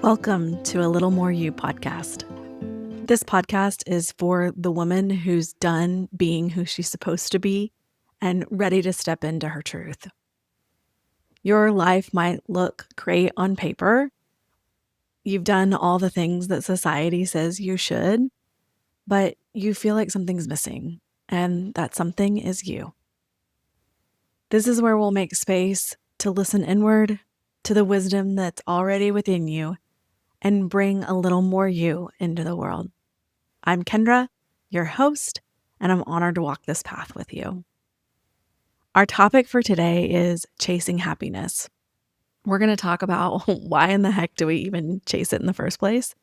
Welcome to a Little More You podcast. This podcast is for the woman who's done being who she's supposed to be and ready to step into her truth. Your life might look great on paper. You've done all the things that society says you should, but you feel like something's missing, and that something is you. This is where we'll make space to listen inward to the wisdom that's already within you and bring a little more you into the world. I'm Kendra, your host, and I'm honored to walk this path with you. Our topic for today is chasing happiness. We're going to talk about why in the heck do we even chase it in the first place?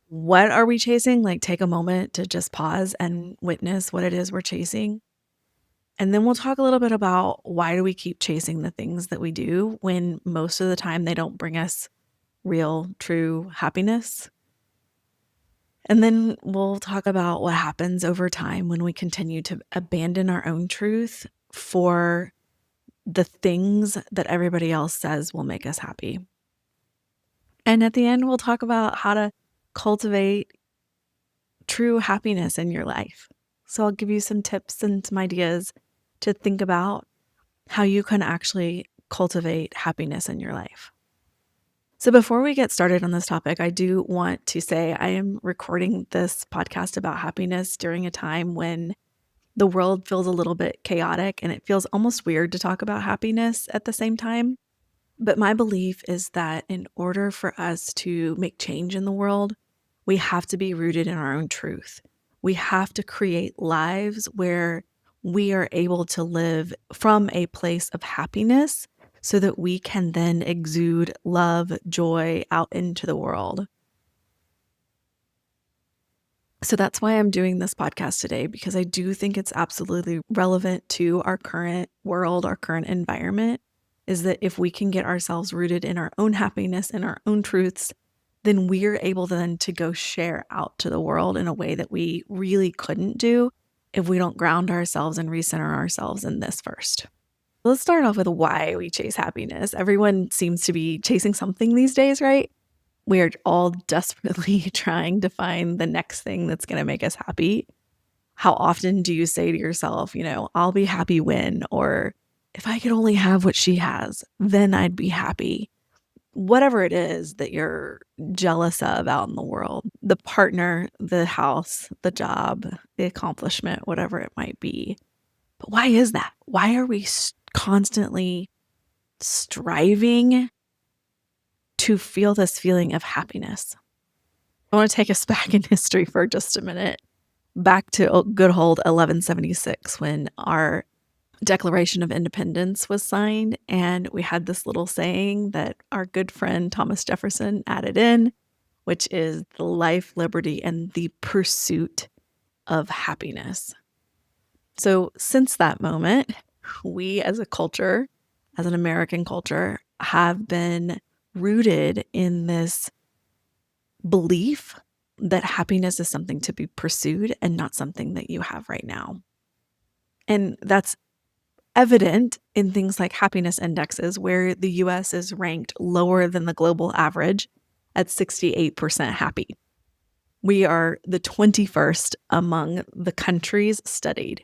What are we chasing? Like, take a moment to just pause and witness what it is we're chasing. And then we'll talk a little bit about why do we keep chasing the things that we do when most of the time they don't bring us real, true happiness. And then we'll talk about what happens over time when we continue to abandon our own truth for the things that everybody else says will make us happy. And at the end, we'll talk about how to cultivate true happiness in your life. So I'll give you some tips and some ideas to think about how you can actually cultivate happiness in your life. So before we get started on this topic, I do want to say I am recording this podcast about happiness during a time when the world feels a little bit chaotic and it feels almost weird to talk about happiness at the same time. But my belief is that in order for us to make change in the world, we have to be rooted in our own truth. We have to create lives where we are able to live from a place of happiness so that we can then exude love, joy out into the world. So that's why I'm doing this podcast today, because I do think it's absolutely relevant to our current world, our current environment, is that if we can get ourselves rooted in our own happiness and our own truths, then we're able then to go share out to the world in a way that we really couldn't do if we don't ground ourselves and recenter ourselves in this first. Let's start off with why we chase happiness. Everyone seems to be chasing something these days, right? We are all desperately trying to find the next thing that's going to make us happy. How often do you say to yourself, I'll be happy when, or if I could only have what she has, then I'd be happy. Whatever it is that you're jealous of out in the world, the partner, the house, the job, the accomplishment, whatever it might be. But why is that? Why are we constantly striving to feel this feeling of happiness? I want to take us back in history for just a minute, back to good old 1176 when our Declaration of Independence was signed, and we had this little saying that our good friend Thomas Jefferson added in, which is the life, liberty, and the pursuit of happiness. So since that moment, we as a culture, as an American culture, have been rooted in this belief that happiness is something to be pursued and not something that you have right now. And that's evident in things like happiness indexes, where the US is ranked lower than the global average at 68% happy. We are the 21st among the countries studied.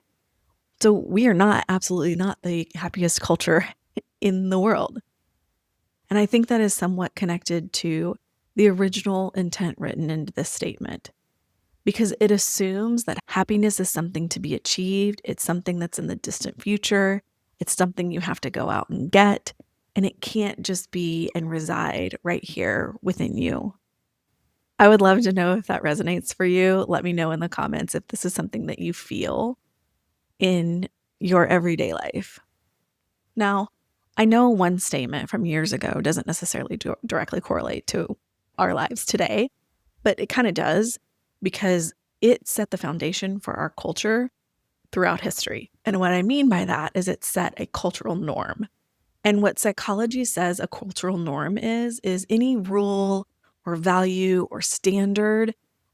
So we are absolutely not the happiest culture in the world. And I think that is somewhat connected to the original intent written into this statement, because it assumes that happiness is something to be achieved. It's something that's in the distant future. It's something you have to go out and get, and it can't just be and reside right here within you. I would love to know if that resonates for you. Let me know in the comments if this is something that you feel in your everyday life. Now, I know one statement from years ago doesn't necessarily directly correlate to our lives today, but it kind of does, because it set the foundation for our culture throughout history. And what I mean by that is it set a cultural norm. And what psychology says a cultural norm is any rule or value or standard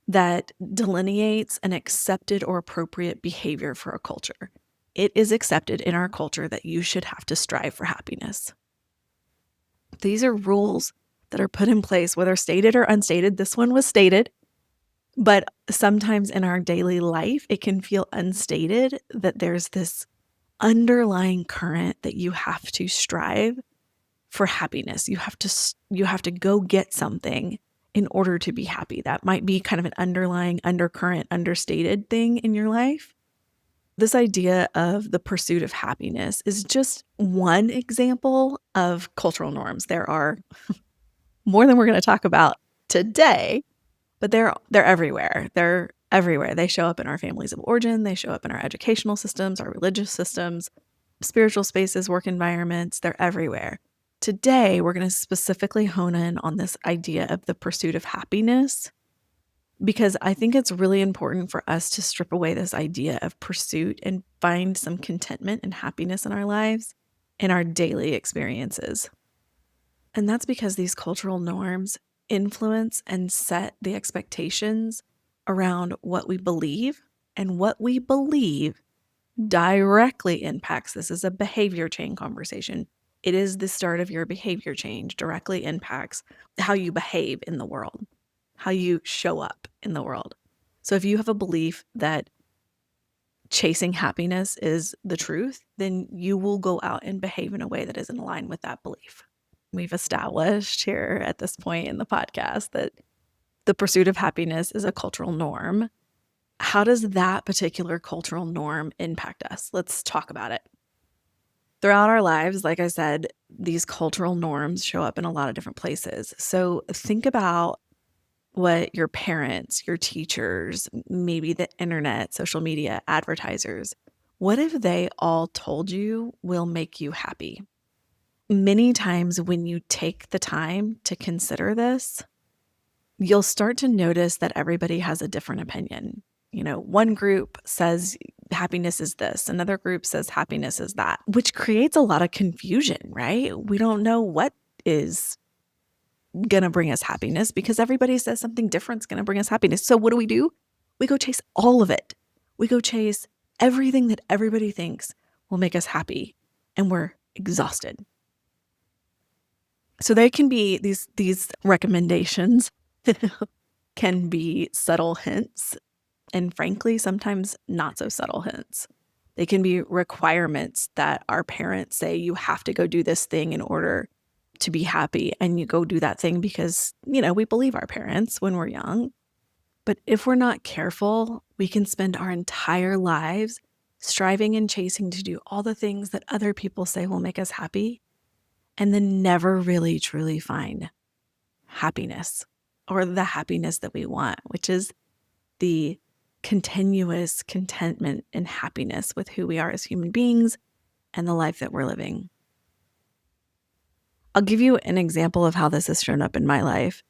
that delineates an accepted or appropriate behavior for a culture. It is accepted in our culture that you should have to strive for happiness. These are rules that are put in place, whether stated or unstated. This one was stated, but sometimes in our daily life, it can feel unstated that there's this underlying current that you have to strive for happiness. You have to go get something in order to be happy. That might be kind of an underlying undercurrent, understated thing in your life. This idea of the pursuit of happiness is just one example of cultural norms. There are more than we're going to talk about today, but they're everywhere. They're everywhere. They show up in our families of origin. They show up in our educational systems, our religious systems, spiritual spaces, work environments. They're everywhere. Today, we're going to specifically hone in on this idea of the pursuit of happiness, because I think it's really important for us to strip away this idea of pursuit and find some contentment and happiness in our lives, in our daily experiences. And that's because these cultural norms influence and set the expectations around what we believe, and what we believe directly impacts. This is a behavior chain conversation. It is the start of your behavior change, directly impacts how you behave in the world, how you show up in the world. So if you have a belief that chasing happiness is the truth, then you will go out and behave in a way that is in line with that belief. We've established here at this point in the podcast that the pursuit of happiness is a cultural norm. How does that particular cultural norm impact us? Let's talk about it. Throughout our lives, like I said, these cultural norms show up in a lot of different places. So think about what your parents, your teachers, maybe the internet, social media, advertisers, what if they all told you will make you happy? Many times when you take the time to consider this, you'll start to notice that everybody has a different opinion. You know, one group says happiness is this, another group says happiness is that, which creates a lot of confusion, right? We don't know what is going to bring us happiness because everybody says something different is going to bring us happiness. So what do? We go chase all of it. We go chase everything that everybody thinks will make us happy, and we're exhausted. So they can be these recommendations can be subtle hints, and frankly, sometimes not so subtle hints. They can be requirements that our parents say you have to go do this thing in order to be happy, and you go do that thing because, we believe our parents when we're young. But if we're not careful, we can spend our entire lives striving and chasing to do all the things that other people say will make us happy, and then never really truly find happiness, or the happiness that we want, which is the continuous contentment and happiness with who we are as human beings and the life that we're living. I'll give you an example of how this has shown up in my life.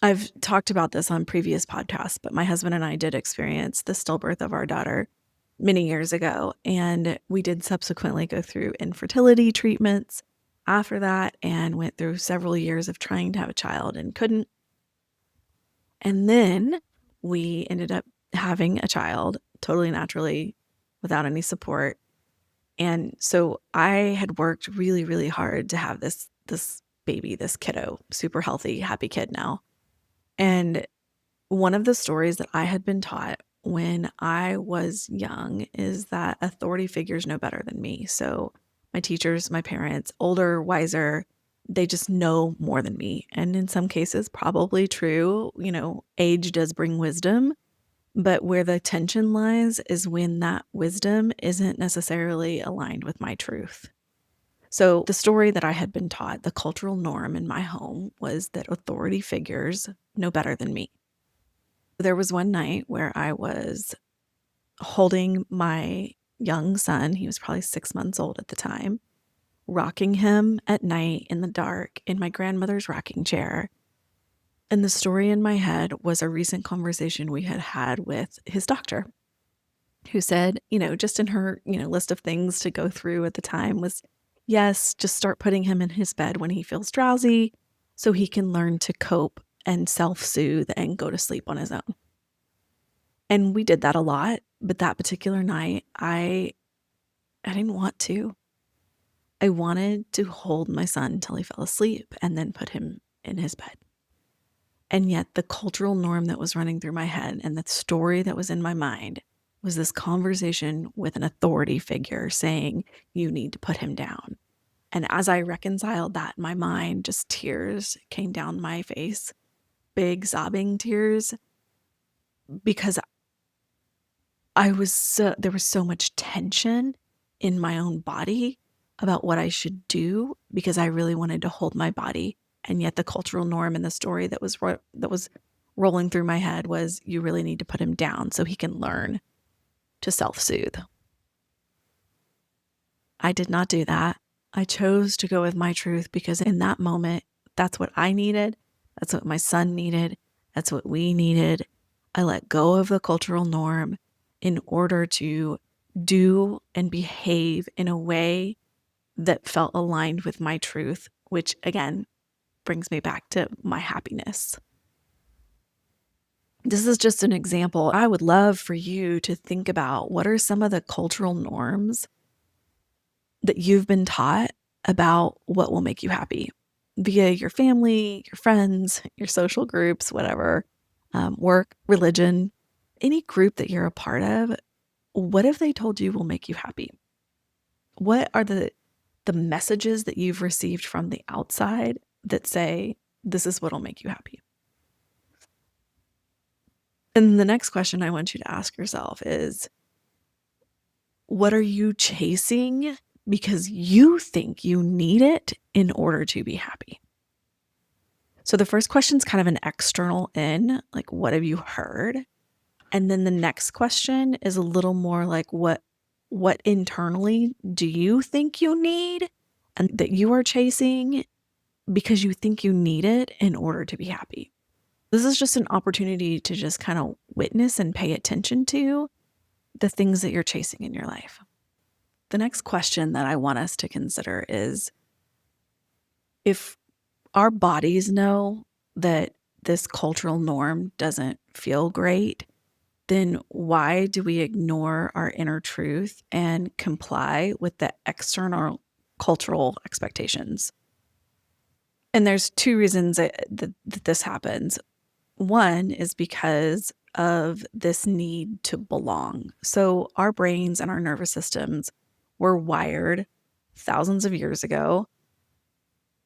I've talked about this on previous podcasts, but my husband and I did experience the stillbirth of our daughter many years ago, and we did subsequently go through infertility treatments after that and went through several years of trying to have a child and couldn't. And then we ended up having a child totally naturally without any support. And so I had worked really, really hard to have this baby, this kiddo, super healthy, happy kid now. And one of the stories that I had been taught when I was young is that authority figures know better than me. So my teachers, my parents, older, wiser, they just know more than me. And in some cases, probably true. Age does bring wisdom, but where the tension lies is when that wisdom isn't necessarily aligned with my truth. So the story that I had been taught, the cultural norm in my home, was that authority figures know better than me. There was one night where I was holding my young son. He was probably 6 months old at the time, rocking him at night in the dark in my grandmother's rocking chair. And the story in my head was a recent conversation we had had with his doctor, who said, just in her, list of things to go through at the time was, yes, just start putting him in his bed when he feels drowsy so he can learn to cope and self-soothe and go to sleep on his own. And we did that a lot, but that particular night, I didn't want to. I wanted to hold my son until he fell asleep and then put him in his bed. And yet the cultural norm that was running through my head and the story that was in my mind was this conversation with an authority figure saying, you need to put him down. And as I reconciled that in my mind, just tears came down my face, big sobbing tears, because there was so much tension in my own body about what I should do because I really wanted to hold my body. And yet the cultural norm and the story that was rolling through my head was, you really need to put him down so he can learn to self-soothe. I did not do that. I chose to go with my truth because in that moment, that's what I needed. That's what my son needed. That's what we needed. I let go of the cultural norm in order to do and behave in a way that felt aligned with my truth, which again brings me back to my happiness. This is just an example. I would love for you to think about what are some of the cultural norms that you've been taught about what will make you happy via your family, your friends, your social groups, whatever, work, religion, any group that you're a part of. What if they told you will make you happy? What are the messages that you've received from the outside that say, this is what will make you happy? And the next question I want you to ask yourself is, what are you chasing because you think you need it in order to be happy? So the first question is kind of an external in, like, what have you heard? And then the next question is a little more like, what internally do you think you need and that you are chasing because you think you need it in order to be happy? This is just an opportunity to just kind of witness and pay attention to the things that you're chasing in your life. The next question that I want us to consider is, if our bodies know that this cultural norm doesn't feel great, then why do we ignore our inner truth and comply with the external cultural expectations? And there's two reasons that this happens. One is because of this need to belong. So our brains and our nervous systems were wired thousands of years ago,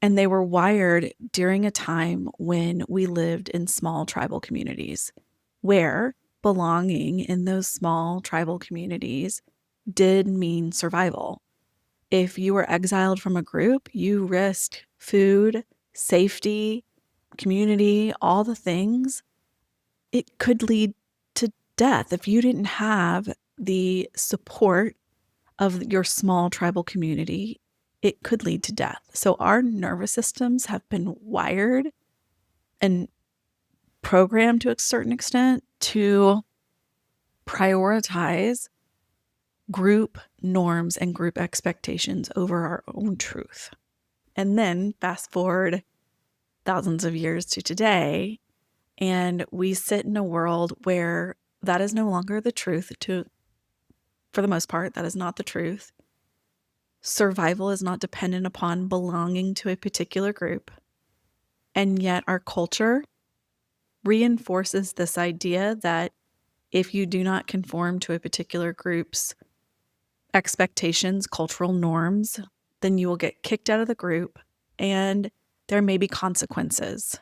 and they were wired during a time when we lived in small tribal communities where belonging in those small tribal communities did mean survival. If you were exiled from a group, you risked food, safety, community, all the things. It could lead to death if you didn't have the support of your small tribal community. It could lead to death. So our nervous systems have been wired and programmed to a certain extent to prioritize group norms and group expectations over our own truth. And then fast forward thousands of years to today, and we sit in a world where that is no longer the truth. For the most part, that is not the truth. Survival is not dependent upon belonging to a particular group. And yet our culture reinforces this idea that if you do not conform to a particular group's expectations, cultural norms, then you will get kicked out of the group and there may be consequences.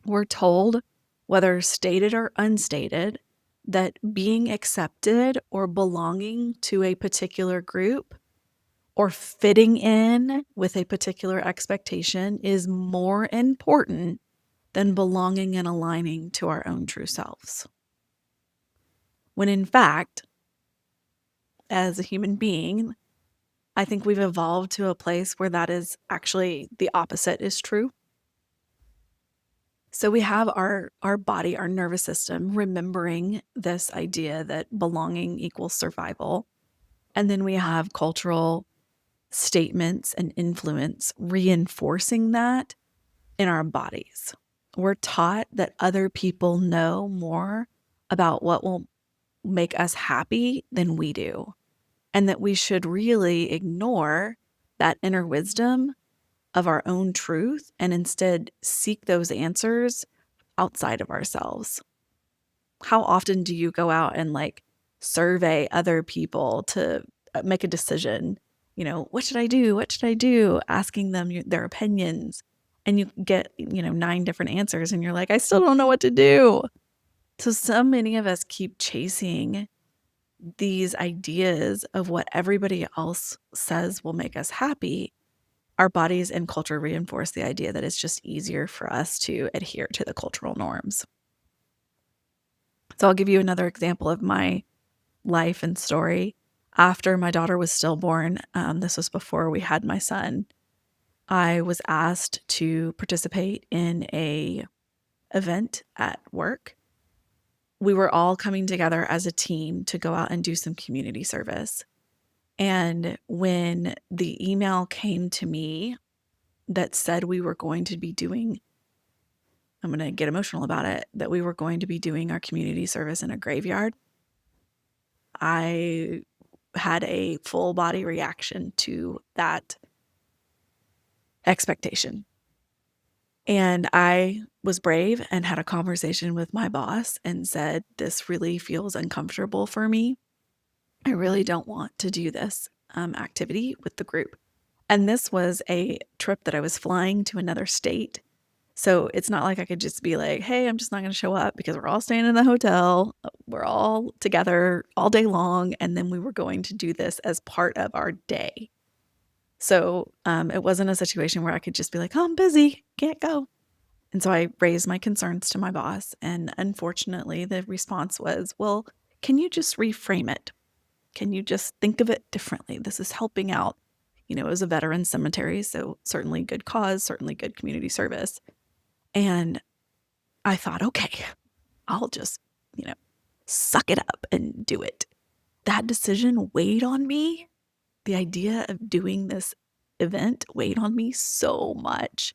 We're told, whether stated or unstated, that being accepted or belonging to a particular group or fitting in with a particular expectation is more important than belonging and aligning to our own true selves. When in fact, as a human being, I think we've evolved to a place where that is actually the opposite is true. So we have our body, our nervous system remembering this idea that belonging equals survival. And then we have cultural statements and influence reinforcing that in our bodies. We're taught that other people know more about what will make us happy than we do, and that we should really ignore that inner wisdom of our own truth and instead seek those answers outside of ourselves. How often do you go out and like survey other people to make a decision? What should I do? What should I do? Asking them their opinions. And you get, 9 different answers and you're like, I still don't know what to do. So many of us keep chasing these ideas of what everybody else says will make us happy. Our bodies and culture reinforce the idea that it's just easier for us to adhere to the cultural norms. So I'll give you another example of my life and story. After my daughter was stillborn, this was before we had my son, I was asked to participate in a event at work. We were all coming together as a team to go out and do some community service. And when the email came to me that said we were going to be doing, I'm going to get emotional about it, that we were going to be doing our community service in a graveyard, I had a full body reaction to that expectation. And I was brave and had a conversation with my boss and said, this really feels uncomfortable for me. I really don't want to do this activity with the group. And this was a trip that I was flying to another state. So it's not like I could just be like, hey, I'm just not going to show up because we're all staying in the hotel. We're all together all day long. And then we were going to do this as part of our day. So it wasn't a situation where I could just be like, oh, I'm busy, can't go. And so I raised my concerns to my boss. And unfortunately, the response was, well, can you just reframe it? Can you just think of it differently? This is helping out. It was a veteran cemetery, so certainly good cause, certainly good community service. And I thought, okay, I'll just, suck it up and do it. That decision weighed on me. The idea of doing this event weighed on me so much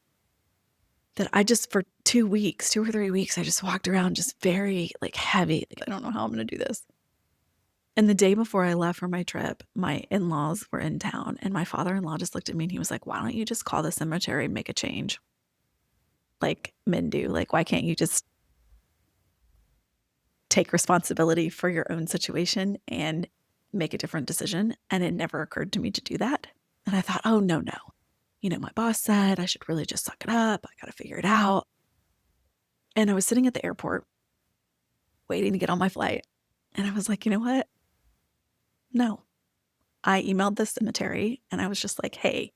that I just, for 2 weeks, 2 or 3 weeks, I just walked around just very like heavy. Like, I don't know how I'm going to do this. And the day before I left for my trip, my in-laws were in town and my father-in-law just looked at me and he was like, why don't you just call the cemetery and make a change? Like men do. Like, why can't you just take responsibility for your own situation and make a different decision? And it never occurred to me to do that. And I thought, oh, no. My boss said I should really just suck it up. I got to figure it out. And I was sitting at the airport waiting to get on my flight. And I was like, you know what? No. I emailed the cemetery and I was just like, hey,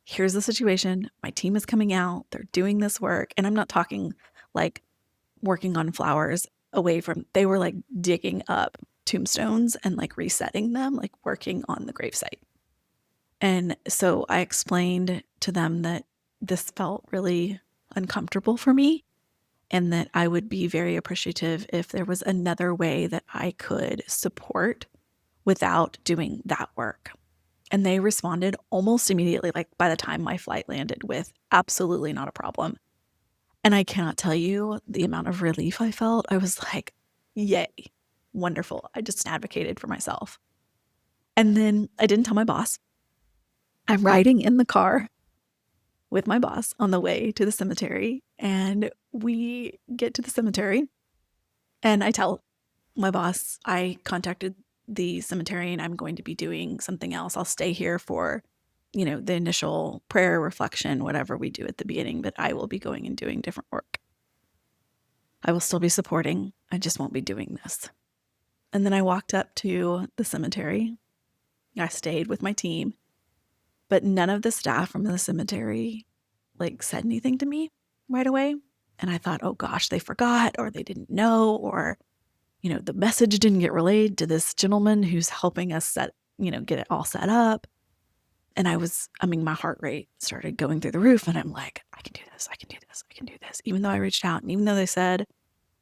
here's the situation. My team is coming out. They're doing this work. And I'm not talking like working on flowers they were like digging up tombstones and like resetting them, like working on the gravesite. And so I explained to them that this felt really uncomfortable for me and that I would be very appreciative if there was another way that I could support without doing that work. And they responded almost immediately, like by the time my flight landed, with absolutely not a problem. And I cannot tell you the amount of relief I felt. I was like, yay, wonderful. I just advocated for myself. And then I didn't tell my boss. I'm riding in the car with my boss on the way to the cemetery. And we get to the cemetery and I tell my boss, I contacted the cemetery and I'm going to be doing something else. I'll stay here for, the initial prayer, reflection, whatever we do at the beginning, but I will be going and doing different work. I will still be supporting. I just won't be doing this. And then I walked up to the cemetery. I stayed with my team, but none of the staff from the cemetery said anything to me right away. And I thought, oh gosh, they forgot or they didn't know, or the message didn't get relayed to this gentleman who's helping us get it all set up. And my heart rate started going through the roof and I'm like, I can do this. I can do this. I can do this. Even though I reached out and even though they said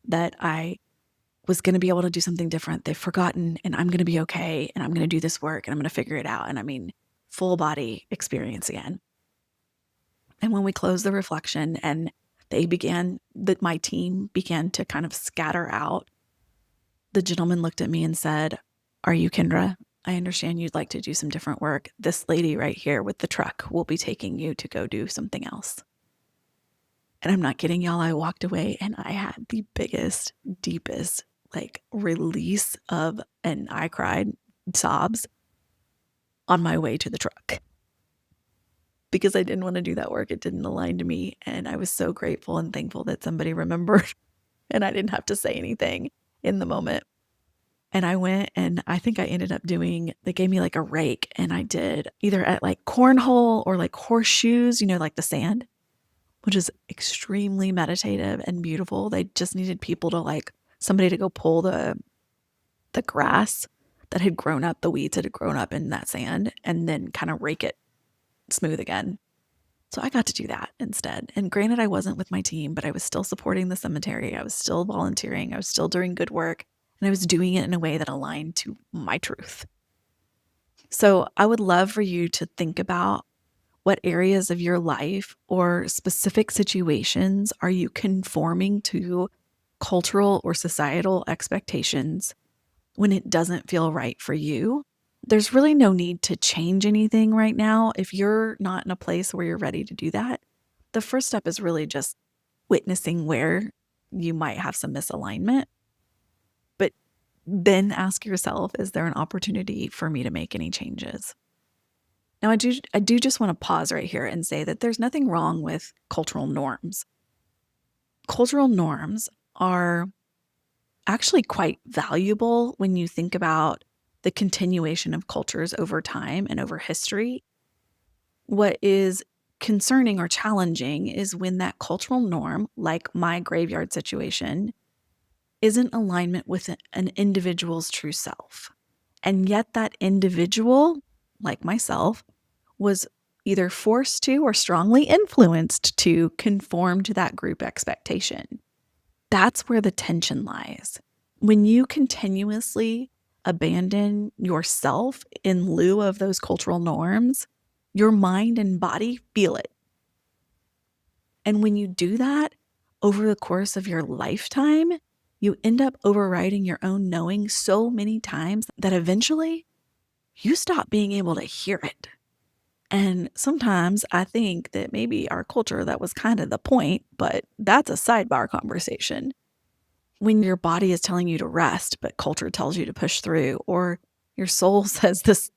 that I was going to be able to do something different, they've forgotten and I'm going to be okay. And I'm going to do this work and I'm going to figure it out. And full body experience again. And when we closed the reflection and my team began to kind of scatter out, the gentleman looked at me and said, are you Kendra? I understand you'd like to do some different work. This lady right here with the truck will be taking you to go do something else. And I'm not kidding, y'all. I walked away and I had the biggest, deepest, like, release of, and I cried sobs on my way to the truck because I didn't want to do that work. It didn't align to me. And I was so grateful and thankful that somebody remembered and I didn't have to say anything in the moment. And I went and I think I ended up doing, they gave me like a rake and I did either at like cornhole or like horseshoes, like the sand, which is extremely meditative and beautiful. They just needed people to like somebody to go pull the grass that had grown up, the weeds that had grown up in that sand, and then kind of rake it smooth again. So I got to do that instead. And granted, I wasn't with my team, but I was still supporting the cemetery. I was still volunteering. I was still doing good work. And I was doing it in a way that aligned to my truth. So I would love for you to think about what areas of your life or specific situations are you conforming to cultural or societal expectations when it doesn't feel right for you. There's really no need to change anything right now. If you're not in a place where you're ready to do that, the first step is really just witnessing where you might have some misalignment. But then ask yourself, is there an opportunity for me to make any changes? Now, I do just want to pause right here and say that there's nothing wrong with cultural norms. Cultural norms are actually quite valuable when you think about the continuation of cultures over time and over history. What is concerning or challenging is when that cultural norm, like my graveyard situation, isn't alignment with an individual's true self. And yet that individual, like myself, was either forced to or strongly influenced to conform to that group expectation. That's where the tension lies. When you continuously abandon yourself in lieu of those cultural norms, your mind and body feel it. And when you do that over the course of your lifetime, you end up overriding your own knowing so many times that eventually you stop being able to hear it. And sometimes I think that maybe our culture, that was kind of the point, but that's a sidebar conversation. When your body is telling you to rest, but culture tells you to push through, or your soul says this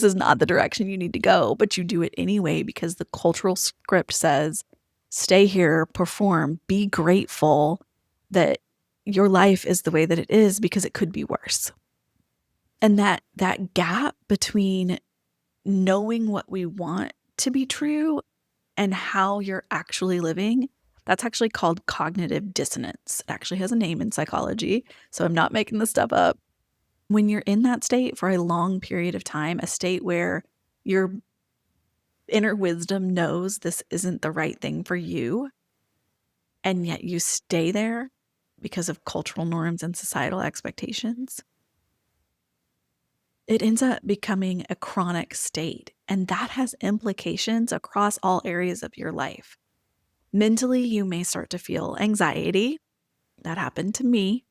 is not the direction you need to go, but you do it anyway because the cultural script says, stay here, perform, be grateful that your life is the way that it is because it could be worse. And that gap between knowing what we want to be true and how you're actually living, that's actually called cognitive dissonance. It actually has a name in psychology, so I'm not making this stuff up. When you're in that state for a long period of time, a state where your inner wisdom knows this isn't the right thing for you, and yet you stay there because of cultural norms and societal expectations, it ends up becoming a chronic state. And that has implications across all areas of your life. Mentally, you may start to feel anxiety. That happened to me.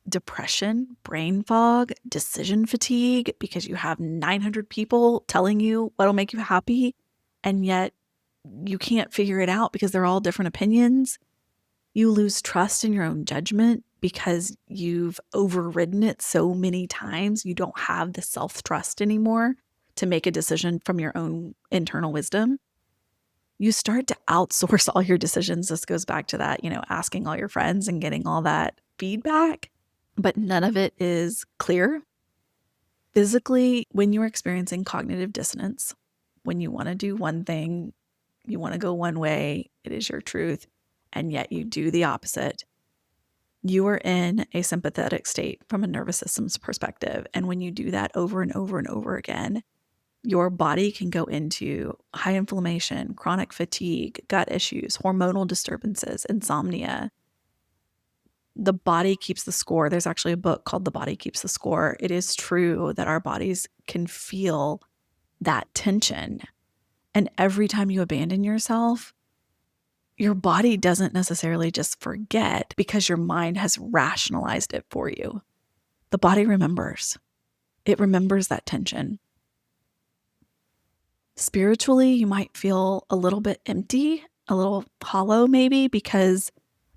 Depression, brain fog, decision fatigue, because you have 900 people telling you what'll make you happy, and yet you can't figure it out because they're all different opinions. You lose trust in your own judgment because you've overridden it so many times. You don't have the self-trust anymore to make a decision from your own internal wisdom. You start to outsource all your decisions. This goes back to that, asking all your friends and getting all that feedback, but none of it is clear. Physically, when you're experiencing cognitive dissonance, when you want to do one thing, you want to go one way, it is your truth, and yet you do the opposite. You are in a sympathetic state from a nervous system's perspective. And when you do that over and over and over again, your body can go into high inflammation, chronic fatigue, gut issues, hormonal disturbances, insomnia. The body keeps the score. There's actually a book called The Body Keeps the Score. It is true that our bodies can feel that tension. And every time you abandon yourself, your body doesn't necessarily just forget because your mind has rationalized it for you. The body remembers. it remembers that tension. Spiritually, you might feel a little bit empty, a little hollow maybe, because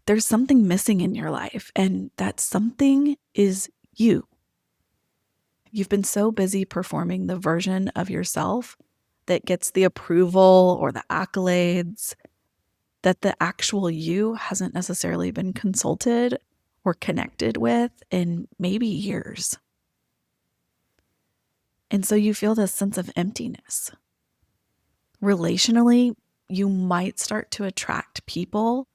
there's something missing in your life, and that something is you. You've been so busy performing the version of yourself that gets the approval or the accolades that the actual you hasn't necessarily been consulted or connected with in maybe years. And so you feel this sense of emptiness. Relationally, you might start to attract people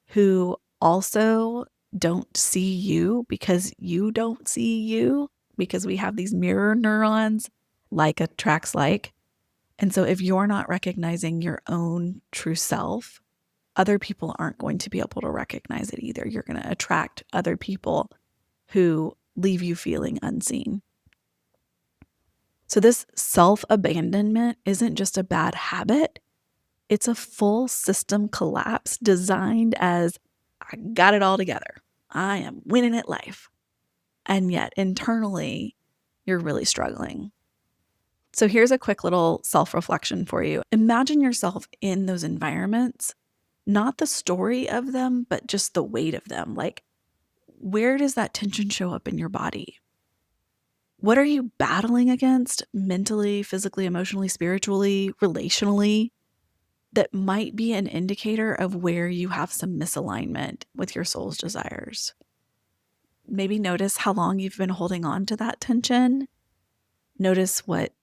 who also don't see you because you don't see you, because we have these mirror neurons, like attracts like. And so if you're not recognizing your own true self, other people aren't going to be able to recognize it either. You're going to attract other people who leave you feeling unseen. So this self-abandonment isn't just a bad habit. It's a full system collapse designed as, I got it all together. I am winning at life. And yet internally, you're really struggling. So here's a quick little self-reflection for you. Imagine yourself in those environments, not the story of them, but just the weight of them. Like, where does that tension show up in your body? What are you battling against mentally, physically, emotionally, spiritually, relationally? That might be an indicator of where you have some misalignment with your soul's desires. Maybe notice how long you've been holding on to that tension. Notice what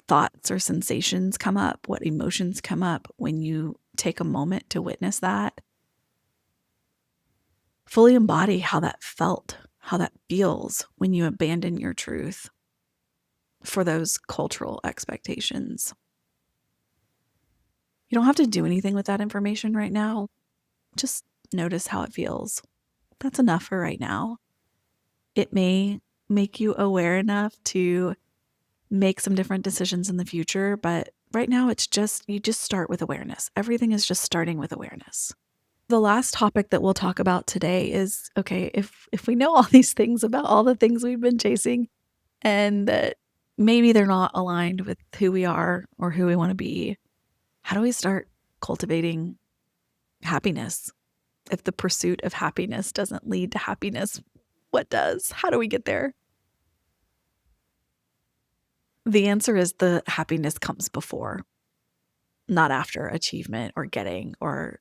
thoughts or sensations come up, what emotions come up when you take a moment to witness that. Fully embody how that felt, how that feels when you abandon your truth for those cultural expectations. You don't have to do anything with that information right now. Just notice how it feels. That's enough for right now. It may make you aware enough to make some different decisions in the future, but right now you just start with awareness. Everything is just starting with awareness. The last topic that we'll talk about today is, okay, if we know all these things about all the things we've been chasing and that maybe they're not aligned with who we are or who we want to be, how do we start cultivating happiness? If the pursuit of happiness doesn't lead to happiness, what does? How do we get there? The answer is the happiness comes before, not after achievement or getting, or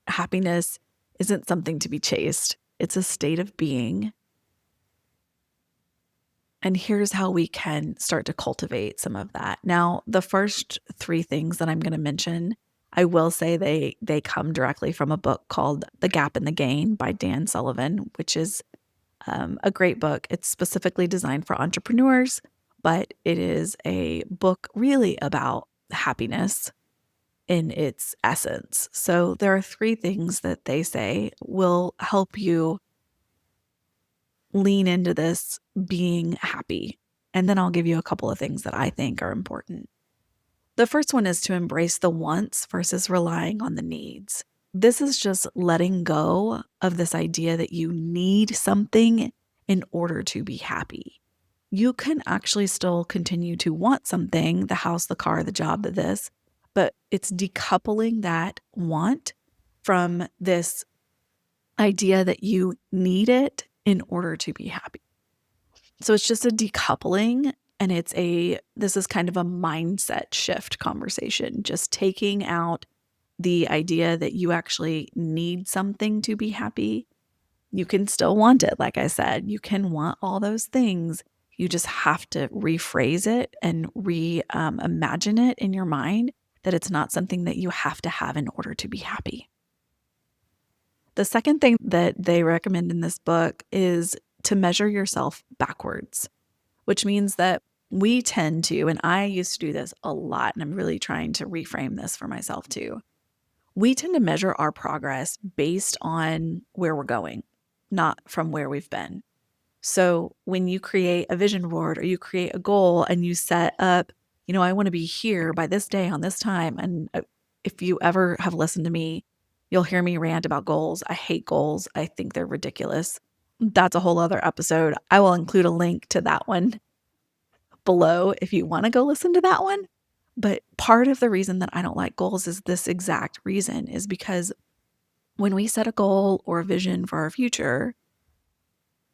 happiness isn't something to be chased. It's a state of being. And here's how we can start to cultivate some of that. Now, the first three things that I'm going to mention, I will say they come directly from a book called The Gap and the Gain by Dan Sullivan, which is a great book. It's specifically designed for entrepreneurs, but it is a book really about happiness in its essence. So there are three things that they say will help you lean into this being happy. And then I'll give you a couple of things that I think are important. The first one is to embrace the wants versus relying on the needs. This is just letting go of this idea that you need something in order to be happy. You can actually still continue to want something, the house, the car, the job, the this, but it's decoupling that want from this idea that you need it in order to be happy. So it's just a decoupling, and this is kind of a mindset shift conversation, just taking out the idea that you actually need something to be happy. You can still want it. Like I said, you can want all those things. You just have to rephrase it and imagine it in your mind that it's not something that you have to have in order to be happy. The second thing that they recommend in this book is to measure yourself backwards, which means that we tend to, and I used to do this a lot, and I'm really trying to reframe this for myself too. We tend to measure our progress based on where we're going, not from where we've been. So when you create a vision board or you create a goal and you set up, I want to be here by this day on this time. And if you ever have listened to me, you'll hear me rant about goals. I hate goals. I think they're ridiculous. That's a whole other episode. I will include a link to that one. below if you want to go listen to that one. But part of the reason that I don't like goals is this exact reason, is because when we set a goal or a vision for our future,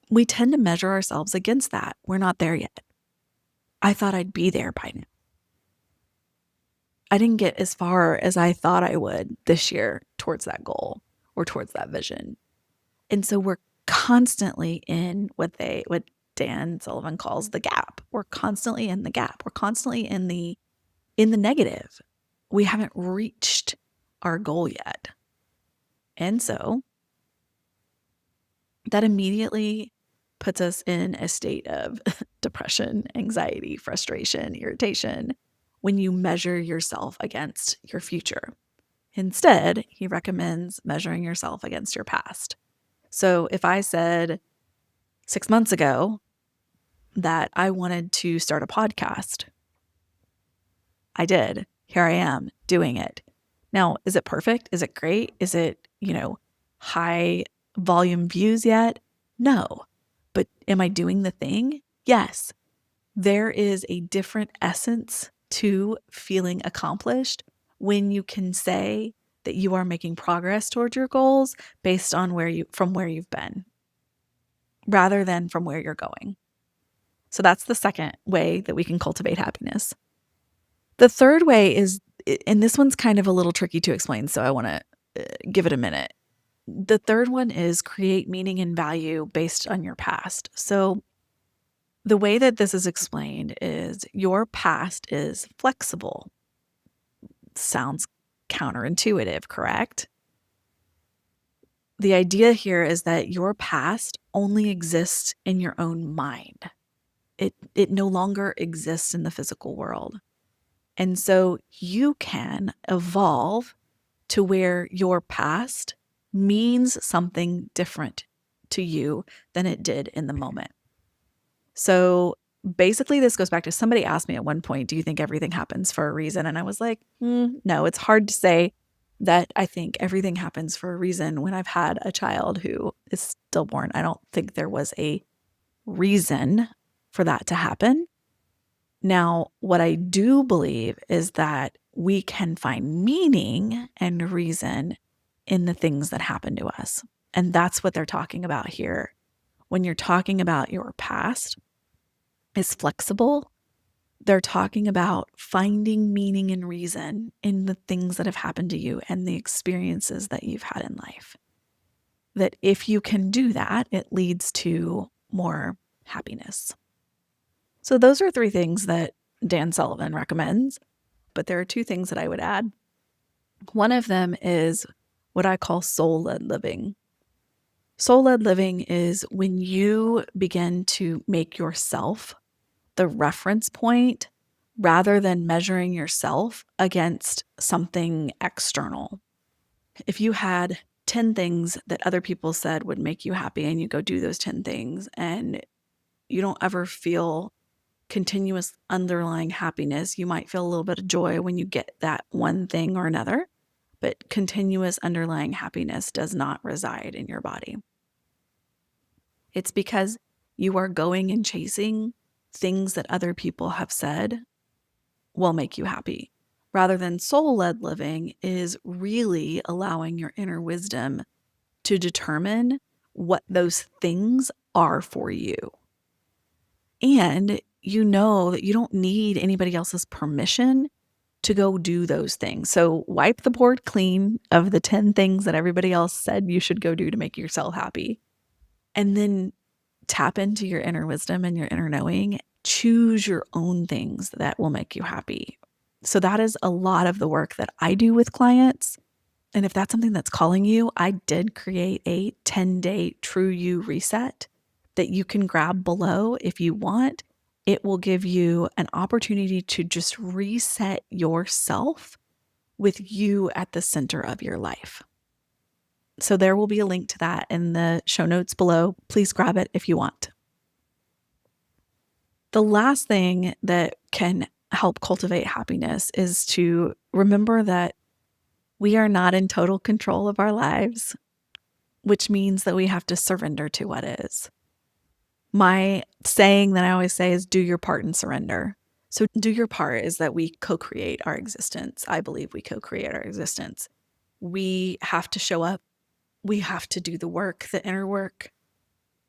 we tend to measure ourselves against that. We're not there yet. I thought I'd be there by now. I didn't get as far as I thought I would this year towards that goal or towards that vision. And so we're constantly in what Dan Sullivan calls the gap. We're constantly in the gap. We're constantly in the negative. We haven't reached our goal yet. And so that immediately puts us in a state of depression, anxiety, frustration, irritation when you measure yourself against your future. Instead, he recommends measuring yourself against your past. So if I said 6 months ago that I wanted to start a podcast, I did. Here I am doing it. Now, is it perfect? Is it great? Is it, high volume views yet? No. But am I doing the thing? Yes. There is a different essence to feeling accomplished when you can say that you are making progress towards your goals based on from where you've been, rather than from where you're going. So that's the second way that we can cultivate happiness. The third way is, and this one's kind of a little tricky to explain, so I want to give it a minute. The third one is create meaning and value based on your past. So the way that this is explained is your past is flexible. Sounds counterintuitive, correct? The idea here is that your past only exists in your own mind. It no longer exists in the physical world. And so you can evolve to where your past means something different to you than it did in the moment. So basically, this goes back to somebody asked me at one point, do you think everything happens for a reason? And I was like, no, it's hard to say that I think everything happens for a reason when I've had a child who is stillborn. I don't think there was a reason for that to happen. Now, what I do believe is that we can find meaning and reason in the things that happen to us. And that's what they're talking about here. When you're talking about your past is flexible, they're talking about finding meaning and reason in the things that have happened to you and the experiences that you've had in life. That if you can do that, it leads to more happiness. So those are 3 things that Dan Sullivan recommends, but there are 2 things that I would add. One of them is what I call soul-led living. Soul-led living is when you begin to make yourself the reference point rather than measuring yourself against something external. If you had 10 things that other people said would make you happy and you go do those 10 things and you don't ever feel continuous underlying happiness, you might feel a little bit of joy when you get that one thing or another, but continuous underlying happiness does not reside in your body. It's because you are going and chasing things that other people have said will make you happy, rather than soul-led living is really allowing your inner wisdom to determine what those things are for you. And you know that you don't need anybody else's permission to go do those things. So wipe the board clean of the 10 things that everybody else said you should go do to make yourself happy. And then tap into your inner wisdom and your inner knowing. Choose your own things that will make you happy. So that is a lot of the work that I do with clients. And if that's something that's calling you, I did create a 10-day True You reset that you can grab below if you want. It will give you an opportunity to just reset yourself with you at the center of your life. So there will be a link to that in the show notes below. Please grab it if you want. The last thing that can help cultivate happiness is to remember that we are not in total control of our lives, which means that we have to surrender to what is. My saying that I always say is do your part and surrender. So do your part is that we co-create our existence. I believe we co-create our existence. We have to show up. We have to do the work, the inner work.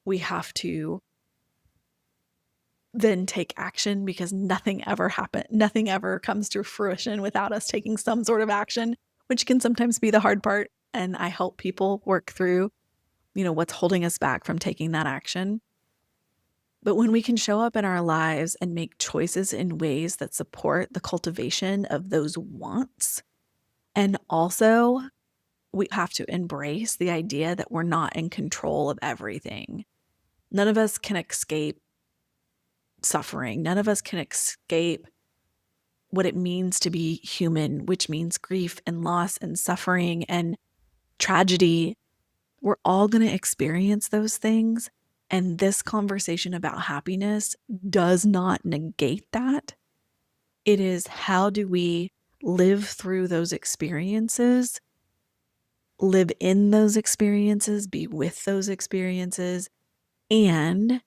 We have to then take action because nothing ever happens. Nothing ever comes to fruition without us taking some sort of action, which can sometimes be the hard part. And I help people work through, what's holding us back from taking that action. But when we can show up in our lives and make choices in ways that support the cultivation of those wants, and also we have to embrace the idea that we're not in control of everything. None of us can escape suffering. None of us can escape what it means to be human, which means grief and loss and suffering and tragedy. We're all going to experience those things. And this conversation about happiness does not negate that. It is how do we live through those experiences, live in those experiences, be with those experiences, and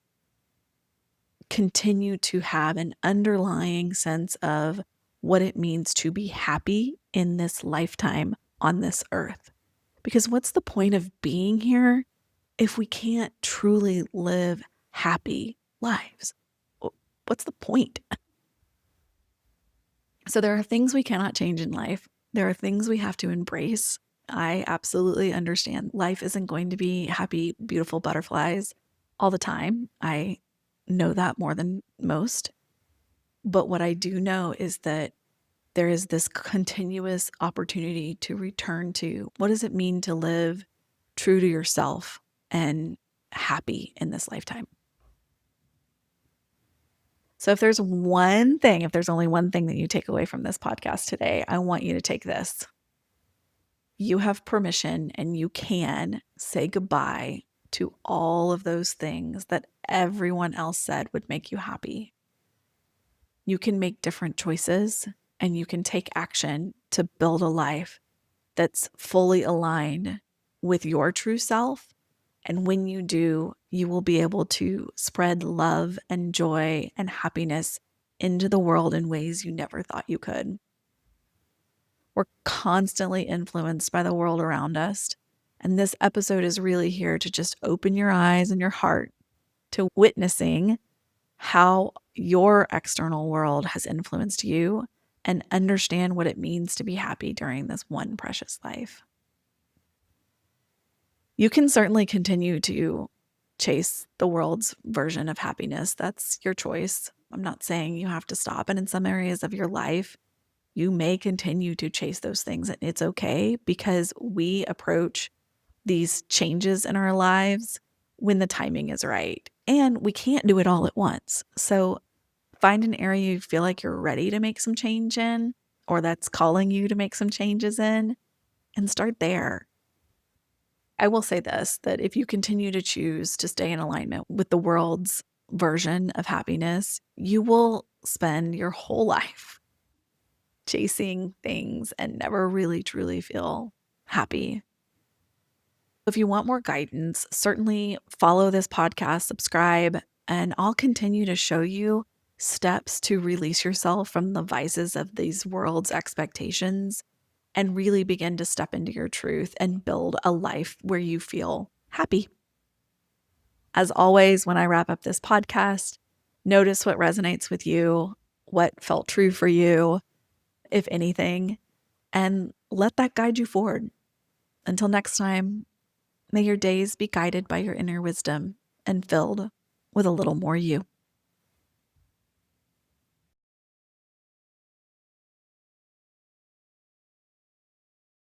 continue to have an underlying sense of what it means to be happy in this lifetime on this earth. Because what's the point of being here if we can't truly live happy lives? What's the point? So there are things we cannot change in life. There are things we have to embrace. I absolutely understand life isn't going to be happy, beautiful butterflies all the time. I know that more than most. But what I do know is that there is this continuous opportunity to return to what does it mean to live true to yourself and happy in this lifetime. So if there's only one thing that you take away from this podcast today, I want you to take this. You have permission and you can say goodbye to all of those things that everyone else said would make you happy. You can make different choices and you can take action to build a life that's fully aligned with your true self. And when you do, you will be able to spread love and joy and happiness into the world in ways you never thought you could. We're constantly influenced by the world around us. And this episode is really here to just open your eyes and your heart to witnessing how your external world has influenced you and understand what it means to be happy during this one precious life. You can certainly continue to chase the world's version of happiness. That's your choice. I'm not saying you have to stop. And in some areas of your life, you may continue to chase those things. And it's okay because we approach these changes in our lives when the timing is right. And we can't do it all at once. So find an area you feel like you're ready to make some change in, or that's calling you to make some changes in, and start there. I will say this, that if you continue to choose to stay in alignment with the world's version of happiness, you will spend your whole life chasing things and never really truly feel happy. If you want more guidance, certainly follow this podcast, subscribe, and I'll continue to show you steps to release yourself from the vices of these world's expectations and really begin to step into your truth and build a life where you feel happy. As always, when I wrap up this podcast, notice what resonates with you, what felt true for you, if anything, and let that guide you forward. Until next time, may your days be guided by your inner wisdom and filled with a little more you.